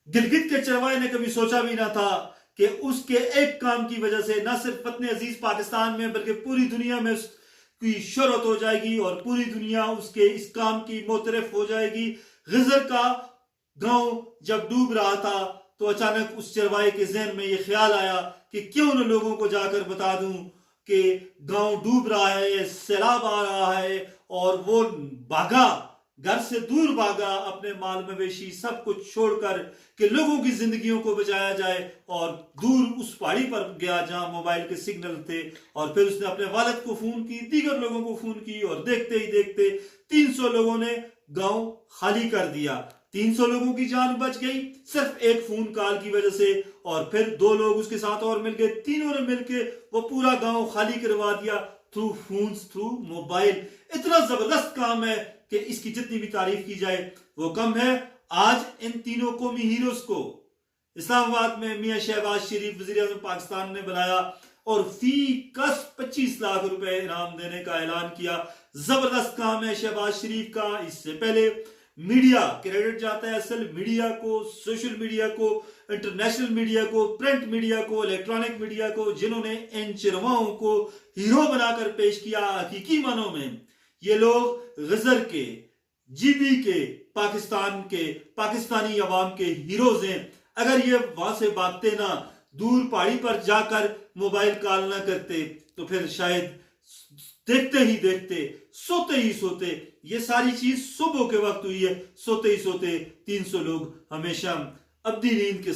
गिलगित के चरवाहे ने कभी सोचा भी ना था कि उसके एक काम की वजह से न सिर्फ वतन अजीज पाकिस्तान में बल्कि पूरी दुनिया में उसकी शोहरत हो जाएगी और पूरी दुनिया उसके इस काम की मोतरफ हो जाएगी। गिजर का गांव जब डूब रहा था तो अचानक उस चरवाहे के जहन में ये ख्याल आया कि क्यों न लोगों को जाकर बता दूं कि गांव डूब रहा है, सैलाब आ रहा है। और वो भागा, घर से दूर भागा, अपने माल मवेशी सब कुछ छोड़कर कि लोगों की जिंदगियों को बचाया जाए, और दूर उस पहाड़ी पर गया जहां मोबाइल के सिग्नल थे। और फिर उसने अपने वालिद को फोन की, दीगर लोगों को फोन की, और देखते ही देखते 300 लोगों ने गांव खाली कर दिया। 300 लोगों की जान बच गई सिर्फ एक फोन कॉल की वजह से। और फिर 2 लोग उसके साथ और मिल गए, तीनों ने मिलकर वो पूरा गांव खाली करवा दिया थ्रू फोन्स, थ्रू मोबाइल। इतना जबरदस्त काम है कि इसकी जितनी भी तारीफ की जाए वो कम है। आज इन तीनों कौमी हीरोज को इस्लामाबाद में मियां शहबाज शरीफ वजीर आज़म पाकिस्तान ने बनाया और फी कस 25 लाख रुपए इनाम देने का ऐलान किया। जबरदस्त काम है शहबाज शरीफ का। इससे पहले मीडिया क्रेडिट जाता है असल मीडिया को, सोशल मीडिया को, इंटरनेशनल मीडिया को, प्रिंट मीडिया को, इलेक्ट्रॉनिक मीडिया को, जिन्होंने इन चरवाहों को हीरो बनाकर पेश किया। हकीकी मानों में ये लोग गजर के, जीबी के, पाकिस्तान के, पाकिस्तानी अवाम के हीरोज हैं। अगर ये वहां से भागते ना, दूर पहाड़ी पर जाकर मोबाइल कॉल ना करते तो फिर शायद देखते ही देखते, सोते ही सोते, ये सारी चीज सुबह के वक्त हुई है, सोते ही सोते 300 लोग हमेशा अब्दी नींद के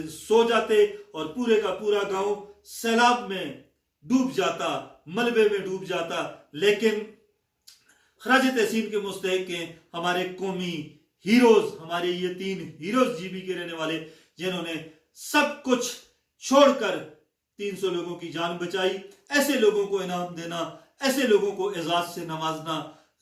सो जाते और पूरे का पूरा गांव सैलाब में डूब जाता, मलबे में डूब जाता। लेकिन खराज तहसीन के मुस्तहिक हैं हमारे कौमी हीरोज, हमारे ये 3 हीरोज जीबी के रहने वाले, जिन्होंने सब कुछ छोड़कर 300 लोगों की जान बचाई। ऐसे लोगों को इनाम देना, ऐसे लोगों को एजाज से नवाजना,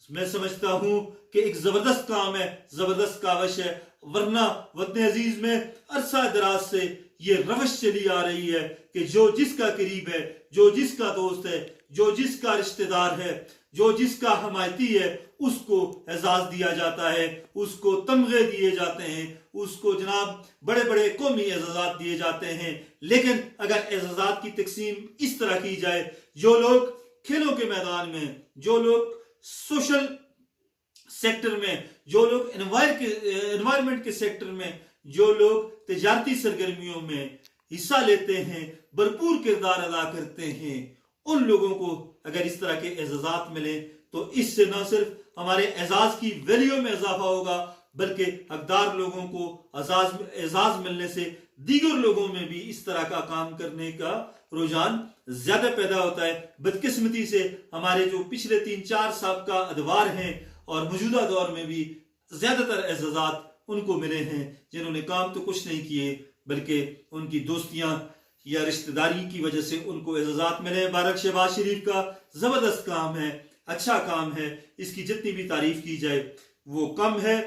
मैं समझता हूं कि एक जबरदस्त काम है, जबरदस्त काविश है। वरना वतन अजीज में अरसा दराज से ये रवश चली आ रही है कि जो जिसका करीब है, जो जिसका दोस्त है, जो जिसका रिश्तेदार है, जो जिसका हमायती है, उसको एजाज दिया जाता है, उसको तमगे दिए जाते हैं, उसको जनाब बड़े बड़े कौमी एजाजात दिए जाते हैं। लेकिन अगर एजाजात की तकसीम इस तरह की जाए, जो लोग खेलों के मैदान में, जो लोग सोशल सेक्टर में, जो लोग एनवायरमेंट के सेक्टर में, जो लोग तिजारती सरगर्मियों में हिस्सा लेते हैं, भरपूर किरदार अदा करते हैं, उन लोगों को अगर इस तरह के एजाजात मिले तो इससे न सिर्फ हमारे एजाज की वैल्यू में इजाफा होगा, बल्कि हकदार लोगों को एजाज मिलने से दीगर लोगों में भी इस तरह का काम करने का रुझान ज्यादा पैदा होता है। बदकिस्मती से हमारे जो पिछले 3-4 साबका अदवार हैं और मौजूदा दौर में भी ज्यादातर एजाजात उनको मिले हैं जिन्होंने काम तो कुछ नहीं किए, बल्कि उनकी दोस्तियां या रिश्तेदारी की वजह से उनको एजाजात मिले। बारक शहबाज शरीफ का जबरदस्त काम है, अच्छा काम है, इसकी जितनी भी तारीफ की जाए वो कम है।